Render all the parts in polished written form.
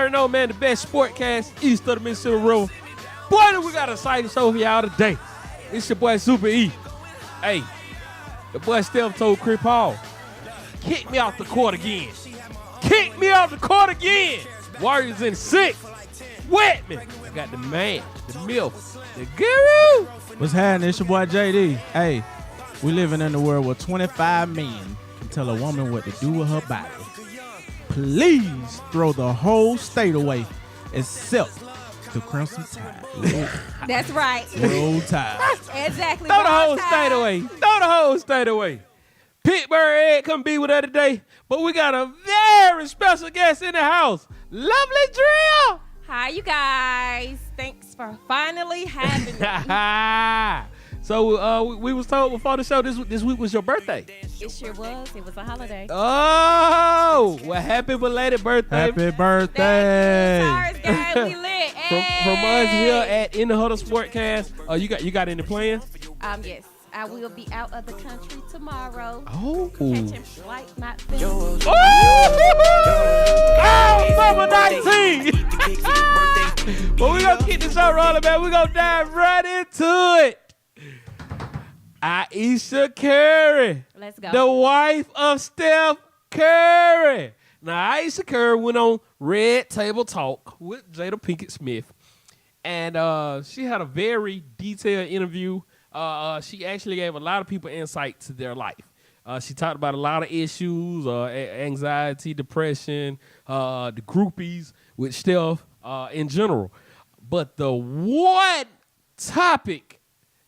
already know, man, the best sportcast east of the Mississippi River. Boy, we got a exciting show for y'all today. It's your boy Super E. Hey, the boy Steph told Chris Paul, kick me off the court again. Kick me off the court again. Warriors in 6. Wet me. I got the man, the MILF, the guru. What's happening? It's your boy JD. Hey, we living in a world where 25 men can tell a woman what to do with her body. Please throw the whole state away except the Crimson Tide. That's right. Roll Tide. Exactly. Throw the whole state away. Throw the whole state away. Pittsburgh Ed couldn't be with us today, but we got a very special guest in the house. Lovely Dreia. Hi, you guys. Thanks for finally having me. So we was told before the show this week was your birthday. It sure was. It was a holiday. Oh, well, happy belated birthday. Happy birthday. Sorry, guys. We lit. From us here at In the Huddle Sportcast. You got any plans? Yes. I will be out of the country tomorrow. Oh. Catching flight, not film. Oh, summer 19. But we're going to keep this show rolling, man. We're going to dive right into it. Ayesha Curry. Let's go. The wife of Steph Curry. Now, Ayesha Curry went on Red Table Talk with Jada Pinkett Smith. And she had a very detailed interview. She actually gave a lot of people insight to their life. She talked about a lot of issues, anxiety, depression, the groupies with Steph in general. But the one topic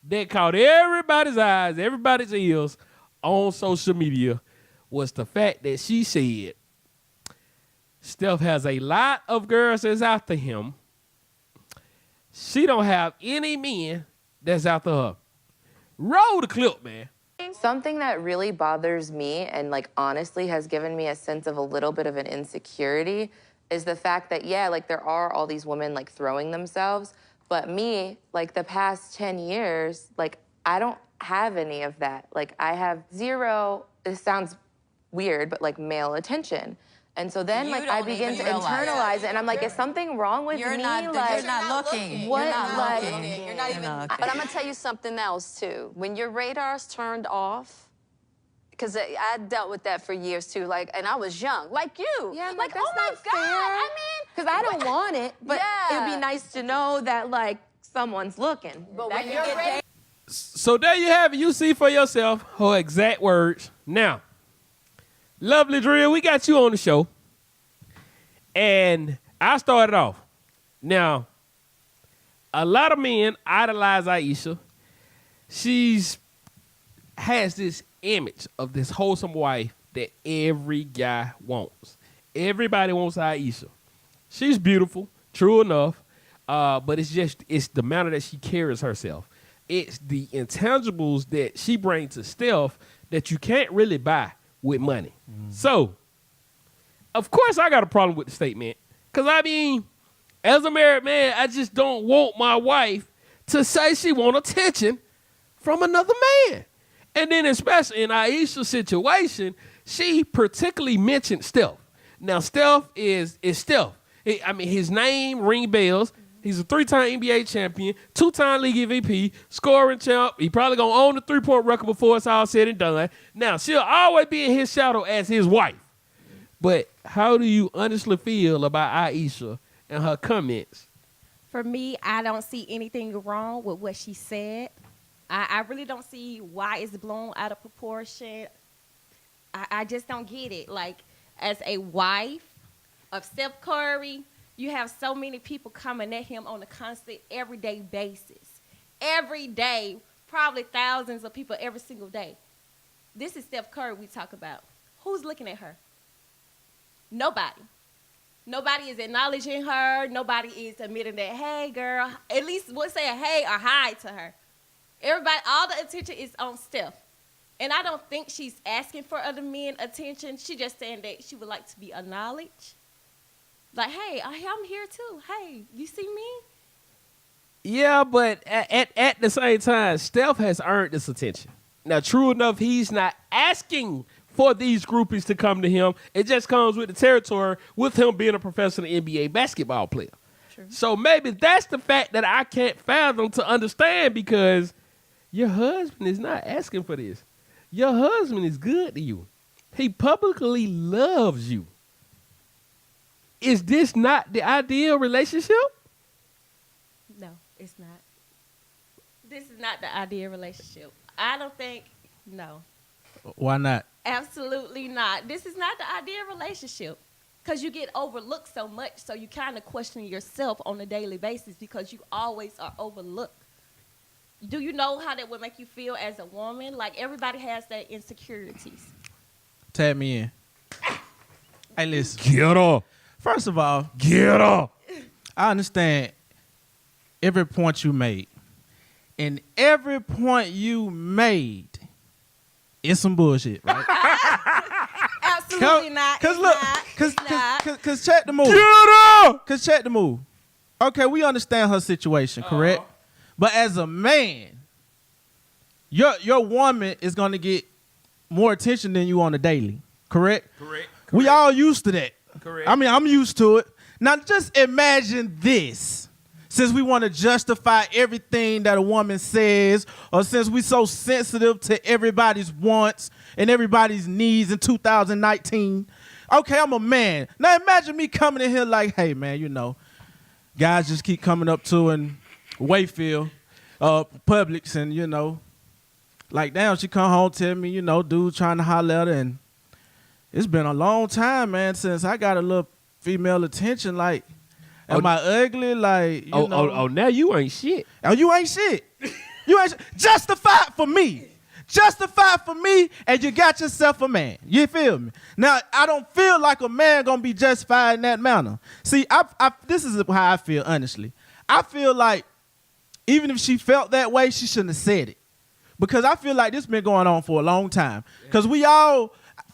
that caught everybody's eyes, everybody's ears on social media was the fact that she said Steph has a lot of girls that's after him. She don't have any men that's after her. Roll the clip, man. Something that really bothers me and honestly has given me a sense of a little bit of an insecurity is the fact that, there are all these women throwing themselves, but me, the past 10 years, I don't have any of that. I have zero, this sounds weird, but male attention. And so then I begin to internalize it, and I'm like, is something wrong with me? You're not looking. What? You're not looking. You're not even. But I'm gonna tell you something else too. When your radar's turned off, because I dealt with that for years too. And I was young, like you. Yeah, that's oh my not God. fair. I mean, because I don't want it, but Yeah. it'd be nice to know that someone's looking. But when you get So there you have it. You see for yourself her exact words. Now, lovely Dreia, we got you on the show. And I started off. Now, a lot of men idolize Ayesha. She's has this image of this wholesome wife that every guy wants. Everybody wants Ayesha. She's beautiful, true enough, but it's the manner that she carries herself. It's the intangibles that she brings to Steph that you can't really buy with money. So, of course, I got a problem with the statement. Because, as a married man, I just don't want my wife to say she want attention from another man. And then, especially in Ayesha's situation, she particularly mentioned Steph. Now, Steph is Steph. His name ring bells. He's a 3-time NBA champion, 2-time league MVP, scoring champ. He probably going to own the 3-point record before it's all said and done. Now, she'll always be in his shadow as his wife. But how do you honestly feel about Ayesha and her comments? For me, I don't see anything wrong with what she said. I really don't see why it's blown out of proportion. I just don't get it. As a wife of Steph Curry, you have so many people coming at him on a constant, everyday basis. Every day, probably thousands of people every single day. This is Steph Curry we talk about. Who's looking at her? Nobody. Nobody is acknowledging her. Nobody is admitting that, hey, girl, at least we'll say a hey or hi to her. Everybody, all the attention is on Steph. And I don't think she's asking for other men attention. She's just saying that she would like to be acknowledged. Hey, I'm here too. Hey, you see me? Yeah, but at the same time, Steph has earned this attention. Now, true enough, he's not asking for these groupies to come to him. It just comes with the territory with him being a professional NBA basketball player. True. So maybe that's the fact that I can't fathom to understand, because your husband is not asking for this. Your husband is good to you. He publicly loves you. Is this not the ideal relationship? No, it's not. This is not the ideal relationship. I don't think, no. Why not? Absolutely not. This is not the ideal relationship. Because you get overlooked so much, so you kind of question yourself on a daily basis because you always are overlooked. Do you know how that would make you feel as a woman? Like, everybody has their insecurities. Tag me in. Hey, listen. Get up. First of all, Get up. I understand every point you made. And every point you made is some bullshit, right? Absolutely not. Cause It's look, not. cause, It's not. cause check the move. Get up. Cause check the move. Okay, we understand her situation, correct? But as a man, your woman is gonna get more attention than you on a daily, correct? Correct. We all used to that. Correct. I mean, I'm used to it. Now, just imagine this. Since we want to justify everything that a woman says, or since we so sensitive to everybody's wants and everybody's needs in 2019, okay, I'm a man. Now, imagine me coming in here like, hey, man, you know, guys just keep coming up to in Wayfield, Publix, and, you know, like, damn, she come home, tell me, you know, dude trying to holler at her, and it's been a long time, man, since I got a little female attention. Like, am I ugly? Like, you know. Oh, now you ain't shit. Oh, you ain't shit. You ain't shit. Justify it for me. Justify it for me, and you got yourself a man. You feel me? Now, I don't feel like a man gonna be justified in that manner. See, this is how I feel, honestly. I feel like even if she felt that way, she shouldn't have said it. Because I feel like this been going on for a long time. Because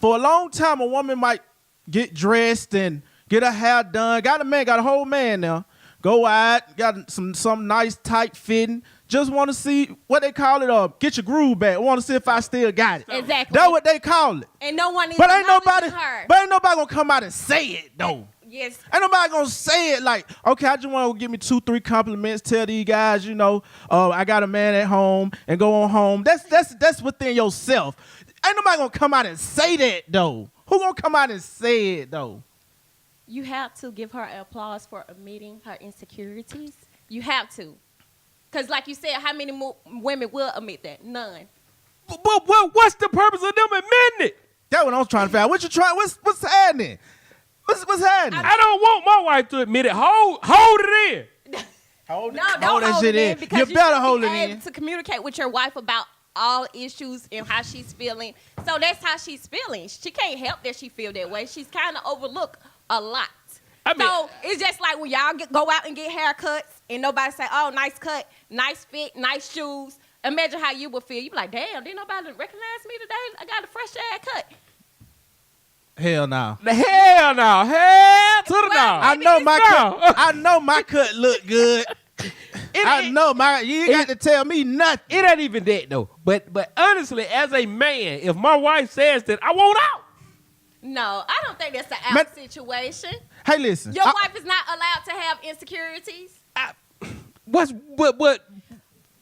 for a long time, a woman might get dressed and get her hair done. Got a whole man now. Go out, got some nice tight fitting. Just want to see what they call it. Get your groove back. Want to see if I still got it. Exactly. That's what they call it. And no one is But ain't nobody her. gonna come out and say it though. Yes. Ain't nobody gonna say it like, okay, I just want to give me 2-3 compliments. Tell these guys, you know, I got a man at home and go on home. That's within yourself. Ain't nobody gonna come out and say that though. Who gonna come out and say it though? You have to give her applause for admitting her insecurities. You have to. Because like you said, how many women will admit that? None. But what's the purpose of them admitting it? That's what I was trying to figure out. What's happening? What's happening? I don't want my wife to admit it. Hold it in. Hold No, don't that hold shit it in. because You better should hold be it in. able to communicate with your wife about all issues and how she's feeling. So that's how she's feeling. She can't help that she feel that way. She's kind of overlooked a lot. I mean, So it's just like when y'all go out and get haircuts and nobody say, oh, nice cut, nice fit, nice shoes. Imagine how you would feel. You be like, damn, didn't nobody recognize me today? I got a fresh haircut. Hell no. the hell no. Hell to the Well, no. I know my No. cut. I know my cut look good. I know you ain't got to tell me nothing. It ain't even that though. But honestly, as a man, if my wife says that, I want out. No, I don't think that's an out Man- situation. Hey, listen. Your wife is not allowed to have insecurities.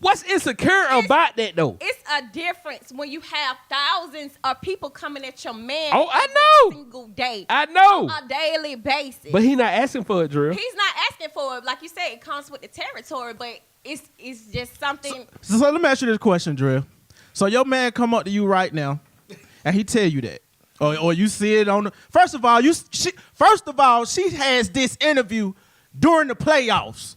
What's insecure about that though? It's a difference when you have thousands of people coming at your man Oh, I every know. single day I know. on a daily basis. But he not asking for it, Drew. He's not asking for it. Like you said, it comes with the territory, but it's just something. So let me ask you this question, Drill. So your man come up to you right now, and he tell you that, or you see it on the. First of all, she has this interview during the playoffs.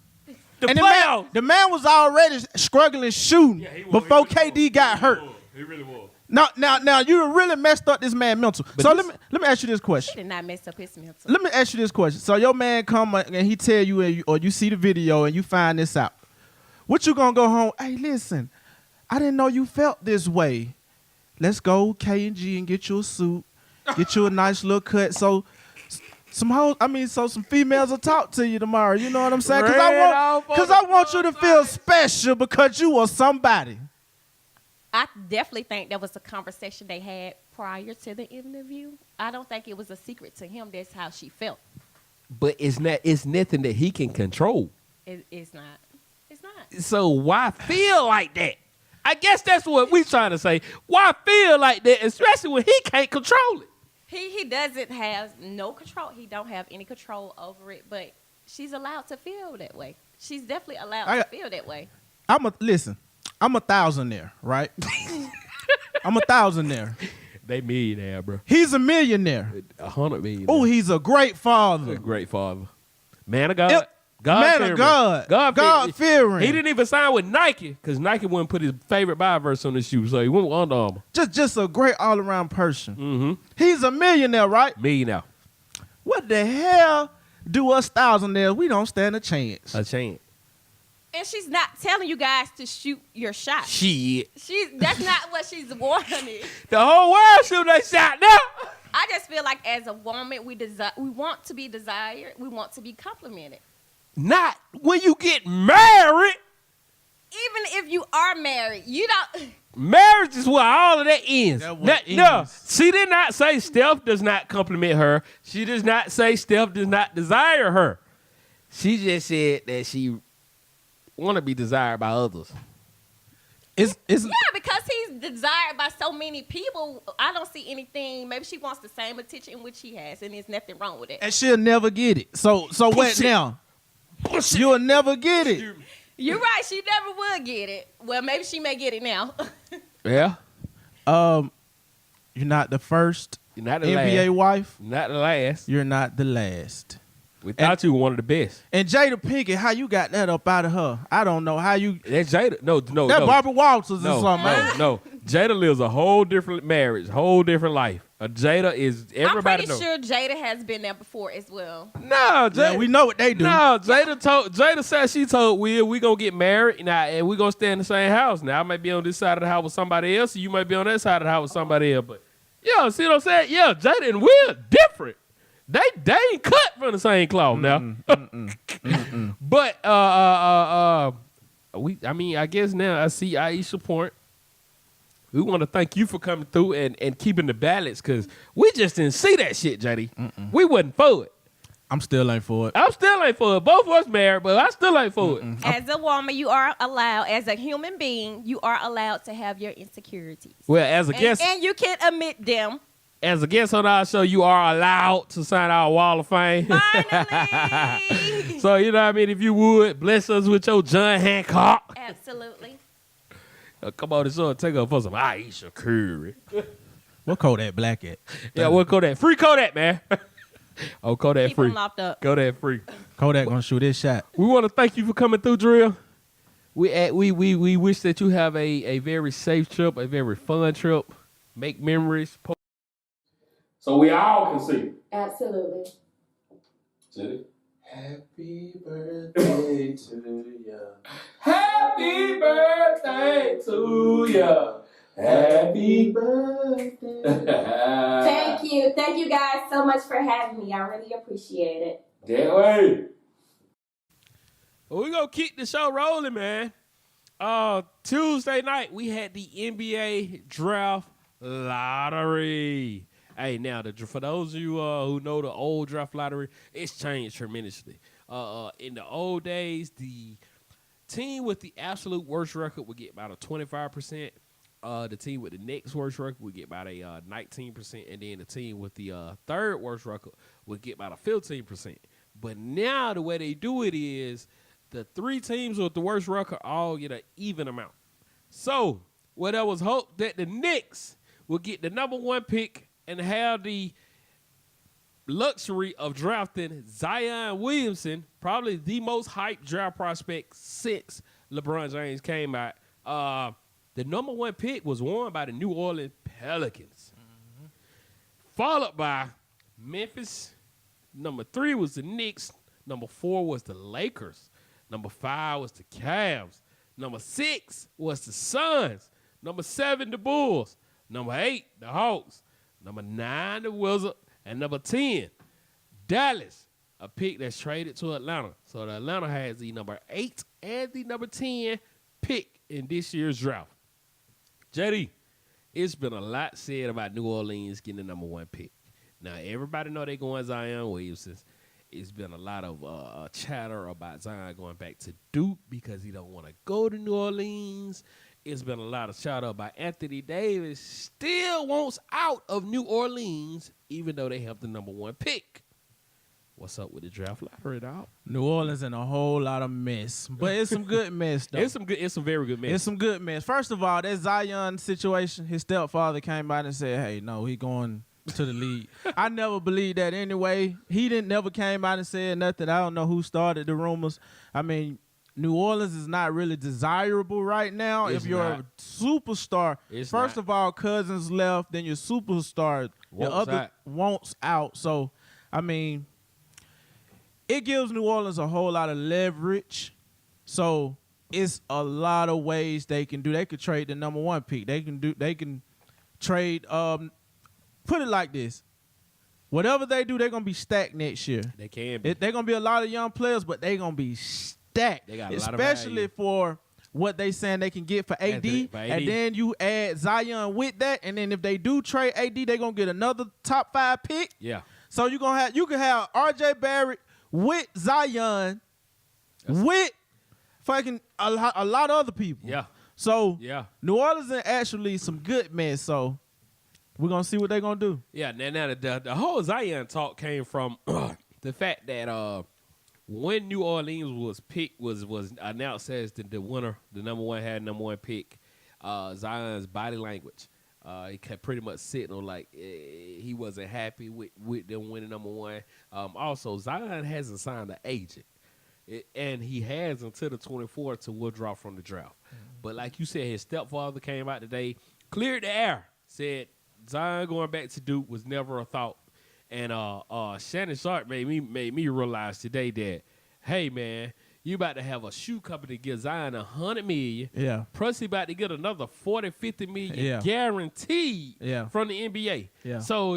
The And playoffs. the man was already struggling shooting before KD got hurt. He really was. Now you really messed up this man mental. So let me ask you this He question. did not mess up his mental. Let me ask you this question. So your man come and he tell you, or you see the video and you find this out. What you gonna go home? Hey, listen, I didn't know you felt this way. Let's go K&G and get you a suit, get you a nice little cut. So some females will talk to you tomorrow. You know what I'm saying? Because I want you to feel special because you are somebody. I definitely think that was a conversation they had prior to the interview. I don't think it was a secret to him. That's how she felt. But it's nothing that he can control. It's not. It's not. So why feel like that? I guess that's what we trying to say. Why feel like that, especially when he can't control it? He doesn't have no control. He don't have any control over it, but she's allowed to feel that way. She's definitely allowed to feel that way. I'm a thousandaire, right? I'm a thousandaire. They millionaire, bro. He's a millionaire. 100 million. Oh, he's a great father. A great father. Man of God. Yep. Man of God. God-fearing. He didn't even sign with Nike because Nike wouldn't put his favorite buy verse on his shoe, so he went with Under Armour. Just a great all-around person. Mm-hmm. He's a millionaire, right? Millionaire. What the hell do us thousandaires? We don't stand a chance. A chance. And she's not telling you guys to shoot your shot. Shit. That's not what she's wanting. The whole world shoot that shot now. I just feel like as a woman, we want to be desired. We want to be complimented. Not when you get married. Even if you are married, you don't. Marriage is where all of that ends. No, ends. she did not say Steph does not compliment her. She does not say Steph does not desire her. She just said that she want to be desired by others. Yeah, because he's desired by so many people. I don't see anything. Maybe she wants the same attention which he has, and there's nothing wrong with it. And she'll never get it. So what now? You'll never get it. You're right. She never would get it. Well, maybe she may get it now. Yeah. You're not the first You're not the NBA last. wife. Not the last. You're not the last. We thought you were one of the best. And Jada Pinkett, how you got that up out of her? I don't know how you. That's Jada. No. That Barbara Walters or something. No. Jada lives a whole different marriage, whole different life. Jada is everybody I'm pretty sure Jada has been there before as well. No, Jada. Yeah, we know what they do. No, Jada said she told Will we gonna get married now and we gonna stay in the same house. Now I might be on this side of the house with somebody else, and you might be on that side of the house with somebody else. But yeah, see what I'm saying? Yeah, Jada and Will different. They ain't cut from the same cloth now. But I guess now I see Ayesha point. We want to thank you for coming through and keeping the balance because we just didn't see that shit, JD. We wasn't for it. I'm still ain't for it. I'm still ain't for it. Both of us married, but I still ain't for it. As a woman, you are allowed, as a human being, you are allowed to have your insecurities. Well, as a guest, and you can admit them. As a guest on our show, you are allowed to sign our Wall of Fame. Finally. So, you know what I mean? If you would, bless us with your John Hancock. Absolutely. Come on, this take up for some Ayesha Curry. What Kodak Black at? Yeah, what Kodak? Free Kodak, man. Oh, Kodak Keep free. them locked up. Kodak free. Kodak gonna shoot his shot. We want to thank you for coming through, Dreia. We wish that you have a very safe trip, a very fun trip. Make memories. So we all can see. Absolutely. See? Happy birthday to ya. Happy birthday to ya. Happy birthday. Thank you. Thank you guys so much for having me. I really appreciate it. That way. Well, we're going to keep the show rolling, man. Tuesday night, we had the NBA Draft Lottery. Hey, now, for those of you who know the old draft lottery, it's changed tremendously. In the old days, the team with the absolute worst record would get about a 25%. The team with the next worst record would get about a 19%. And then the team with the third worst record would get about a 15%. But now the way they do it is the three teams with the worst record all get an even amount. So, there was hope that the Knicks would get the number one pick and have the luxury of drafting Zion Williamson, probably the most hyped draft prospect since LeBron James came out. The number one pick was won by the New Orleans Pelicans, followed by Memphis. Number 3 was the Knicks. Number 4 was the Lakers. Number 5 was the Cavs. Number 6 was the Suns. Number 7, the Bulls. Number 8, the Hawks. Number 9, the Wizards. And number 10, Dallas, a pick that's traded to Atlanta. So the Atlanta has the number 8 and the number 10 pick in this year's draft. JD, it's been a lot said about New Orleans getting the number 1 pick. Now, everybody know they going Zion Williamson. It's been a lot of chatter about Zion going back to Duke because he don't want to go to New Orleans. It's been a lot of chatter about Anthony Davis still wants out of New Orleans, even though they have the number 1 pick. What's up with the draft lottery, dog? New Orleans in a whole lot of mess, but it's some good mess though. It's some very good mess. It's some good mess. First of all, that Zion situation, his stepfather came out and said, "Hey, no, he going to the league." I never believed that anyway. He never came out and said nothing. I don't know who started the rumors. I mean, New Orleans is not really desirable right now. It's if you're not. a superstar, It's first not. of all, Cousins left, then your superstar, your Wants other out. wants out. So, I mean, it gives New Orleans a whole lot of leverage. So it's a lot of ways they can do. They could trade the number 1 pick. They can trade. Put it like this: whatever they do, they're gonna be stacked next year. They can be. They're gonna be a lot of young players, but they're gonna be stacked. They got a lot of especially value. for what they saying they can get for AD, For AD. and then you add Zion with that, and then if they do trade AD, they're gonna get another top 5 pick. Yeah. So you can have RJ Barrett with Zion, with fucking a lot of other people. Yeah. So Yeah. New Orleans is actually some good mess. So we're gonna see what they're gonna do. Yeah, now the whole Zion talk came from the fact that when New Orleans was picked was announced as the winner, the number 1 pick, Zion's body language. He kept pretty much sitting on like he wasn't happy with them winning number 1. Also, Zion hasn't signed an agent, and he has until the 24th to withdraw from the draft. But like you said, his stepfather came out today, cleared the air, said Zion going back to Duke was never a thought. And Shannon Sharp made me realize today that, hey man, you about to have a shoe company give Zion $100 million. Yeah. Plus he about to get another 40, 50 million Yeah. guaranteed Yeah. from the NBA. Yeah. So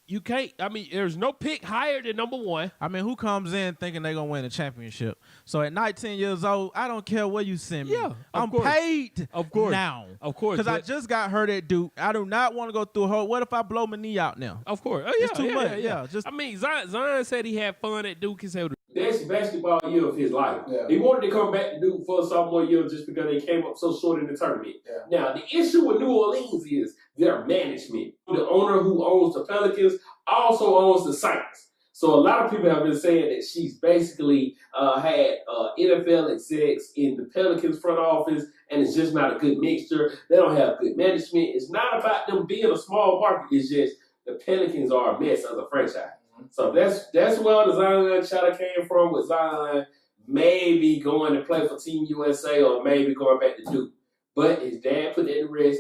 you can't. I mean, there's no pick higher than number 1. I mean, who comes in thinking they're going to win a championship? So at 19 years old, I don't care where you send me. Yeah, of I'm course. paid Of course. now. Of course, Because I but- just got hurt at Duke. I do not want to go through a whole. What if I blow my knee out now? Of course. Oh, It's too much. Yeah. Yeah, just- I mean, Zion said he had fun at Duke. He said best basketball year of his life. Yeah. He wanted to come back to Duke for a sophomore year just because they came up so short in the tournament. Yeah. Now, the issue with New Orleans is their management. The owner who owns the Pelicans also owns the Saints. So a lot of people have been saying that she's basically had NFL execs in the Pelicans front office, and it's just not a good mixture. They don't have good management. It's not about them being a small market. It's just the Pelicans are a mess as a franchise. So that's where the Zion chatter came from, with Zion maybe going to play for Team USA or maybe going back to Duke. But his dad put that to rest.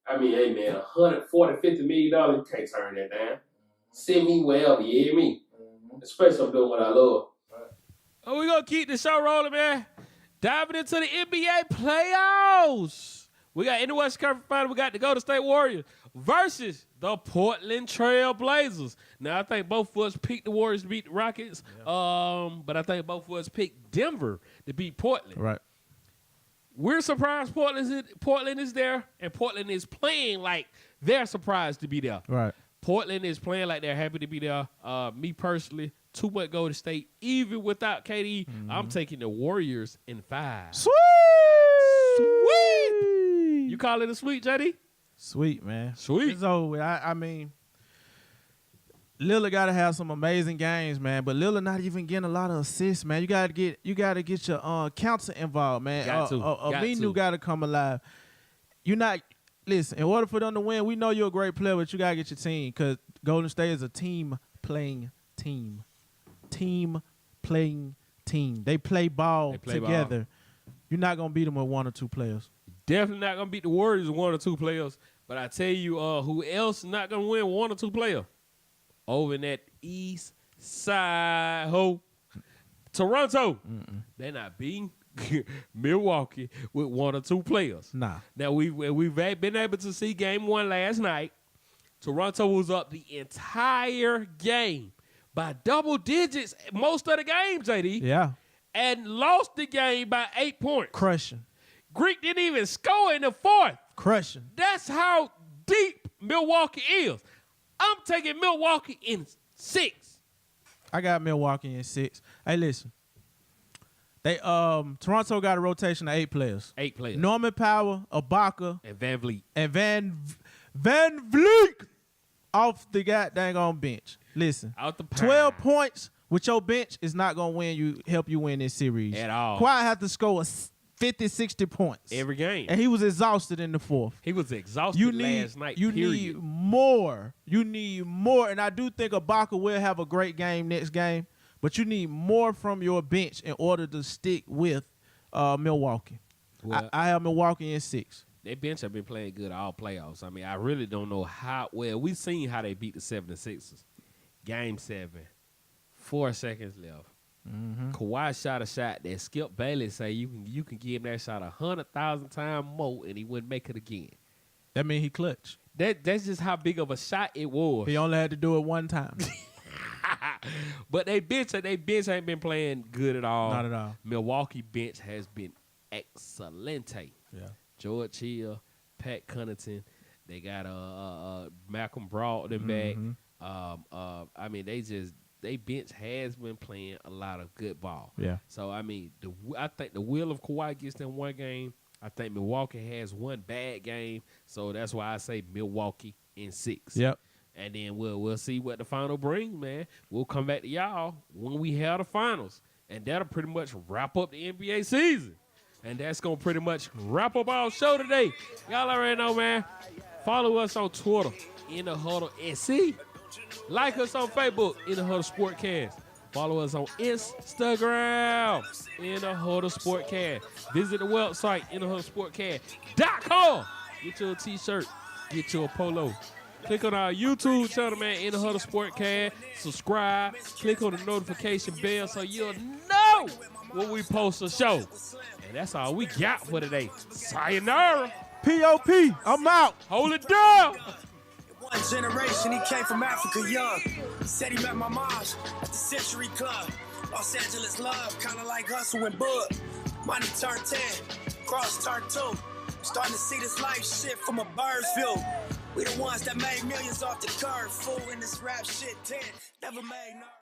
I mean, hey man, $140, $50 million, you can't turn that down. Send me wherever, you hear me? Especially if I'm doing what I love. oh, we're going to keep the show rolling, man. Diving into the NBA playoffs. We got in the West Conference Final, we got the Golden State Warriors versus the Portland Trail Blazers. Now, I think both of us picked the Warriors to beat the Rockets, but I think both of us picked Denver to beat Portland. Right. We're surprised Portland is there, and Portland is playing like they're surprised to be there. Right. Portland is playing like they're happy to be there. Me personally, too much Golden State. Even without KD, I'm taking the Warriors in 5. Sweet. You call it a sweet, JD? Sweet, man. Sweet. It's over with. I mean, Lillard got to have some amazing games, man. But Lillard not even getting a lot of assists, man. You got to get your counter involved, man. Got to. Aminu got to come alive. You're not. Listen, in order for them to win, we know you're a great player, but you got to get your team, because Golden State is a team-playing team. Team-playing team. They play ball together. You're not going to beat them with 1 or 2 players. Definitely not going to beat the Warriors with 1 or 2 players. But I tell you, who else not going to win 1 or 2 players? Over in that East Side, Toronto. They're not beating Milwaukee with 1 or 2 players. Nah. Now, we've been able to see game 1 last night. Toronto was up the entire game by double digits most of the game, JD. Yeah. And lost the game by 8 points. Crushing. Greek didn't even score in the 4th. Crushing. That's how deep Milwaukee is. I'm taking Milwaukee in 6. I got Milwaukee in 6. Hey, listen. They Toronto got a rotation of 8 players. 8 players. Norman Powell, Ibaka, And Van Vliet. and Van Vliet off the goddamn on bench. Listen, Out the 12 points with your bench is not gonna help you win this series At all. Kawhi had to score 50, 60 points Every game. and he was exhausted in the fourth. He was exhausted You need last night. you period. need more. You need more, and I do think Ibaka will have a great game next game. But you need more from your bench in order to stick with Milwaukee. Well, I have Milwaukee in 6. Their bench have been playing good all playoffs. I mean, I really don't know how well. We've seen how they beat the 76ers. Game 7, 4 seconds left. Mm-hmm. Kawhi shot a shot that Skip Bayless say you can give him that shot 100,000 times more and he wouldn't make it again. That means he clutch. That's just how big of a shot it was. He only had to do it one time. But they bench ain't been playing good at all. Not at all. Milwaukee bench has been excelente. Yeah. George Hill, Pat Connaughton. They got Malcolm Brogdon back. I mean, they bench has been playing a lot of good ball. Yeah. So I mean, I think the will of Kawhi gets them one game. I think Milwaukee has one bad game, so that's why I say Milwaukee in 6. Yep. And then we'll see what the final brings, man. We'll come back to y'all when we have the finals. And that'll pretty much wrap up the NBA season. And that's going to pretty much wrap up our show today. Y'all already know, man. Follow us on Twitter, In The Huddle SC. Like us on Facebook, In The Huddle Sportcast. Follow us on Instagram, In The Huddle Sportcast. Visit the website, InTheHuddleSportcast.com. Get your t-shirt. Get your polo. Click on our YouTube channel, man, In The Huddle Sportcast. Subscribe. Click on the notification bell so you'll know when we post a show. And that's all we got for today. Sayonara. P.O.P. I'm out. Hold it down. One generation, he came from Africa young. Said he met my moms at the Century Club. Los Angeles love, kinda like Hustle and Bud. Money turned 10, cross turned 2. Starting to see this life shit from a bird's view. We the ones that made millions off the curve. Fool in this rap shit 10, never made no.